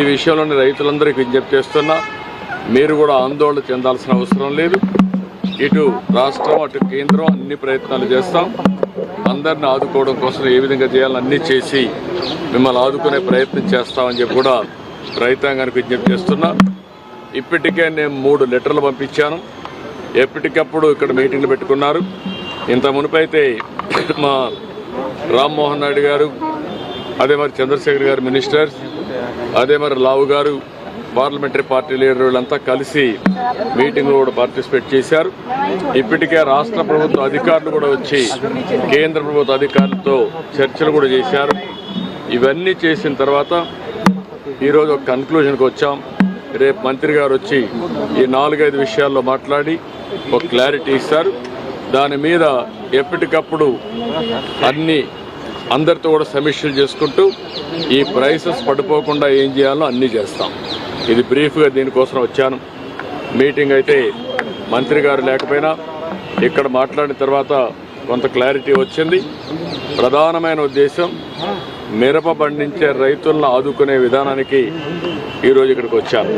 ఈ విషయంలోని రైతులందరికీ విజ్ఞప్తి చేస్తున్నా, మీరు కూడా ఆందోళన చెందాల్సిన అవసరం లేదు. ఇటు రాష్ట్రం అటు కేంద్రం అన్ని ప్రయత్నాలు చేస్తాం. అందరిని ఆదుకోవడం కోసం ఏ విధంగా చేయాలని అన్నీ చేసి మిమ్మల్ని ఆదుకునే ప్రయత్నం చేస్తామని చెప్పి కూడా రైతాంగానికి విజ్ఞప్తి చేస్తున్నా. ఇప్పటికే నేను 3 లెటర్లు పంపించాను. ఎప్పటికప్పుడు ఇక్కడ మీటింగ్లు పెట్టుకున్నారు. ఇంత మునుపైతే మా రామ్మోహన్ నాయుడు గారు, అదే మరి చంద్రశేఖర్ గారు మినిస్టర్స్, అదే మరి లావు గారు పార్లమెంటరీ పార్టీ లీడర్ వీళ్ళంతా కలిసి మీటింగ్లో కూడా పార్టిసిపేట్ చేశారు. ఇప్పటికే రాష్ట్ర ప్రభుత్వ అధికారులు కూడా వచ్చి కేంద్ర ప్రభుత్వ అధికారులతో చర్చలు కూడా చేశారు. ఇవన్నీ చేసిన తర్వాత ఈరోజు ఒక కన్క్లూజన్కి వచ్చాం. రేపు మంత్రి గారు వచ్చి ఈ 4-5 విషయాల్లో మాట్లాడి ఒక క్లారిటీ ఇస్తారు. దాని మీద ఎప్పటికప్పుడు అందరితో కూడా సమీక్షలు చేసుకుంటూ ఈ ప్రైసెస్ పడిపోకుండా ఏం చేయాలో అన్నీ చేస్తాం. ఇది బ్రీఫ్గా దీనికోసం వచ్చాను. మీటింగ్ అయితే మంత్రి గారు లేకపోయినా ఇక్కడ మాట్లాడిన తర్వాత కొంత క్లారిటీ వచ్చింది. ప్రధానమైన ఉద్దేశం మిరప పండించే రైతులను ఆదుకునే విధానానికి ఈరోజు ఇక్కడికి వచ్చాను.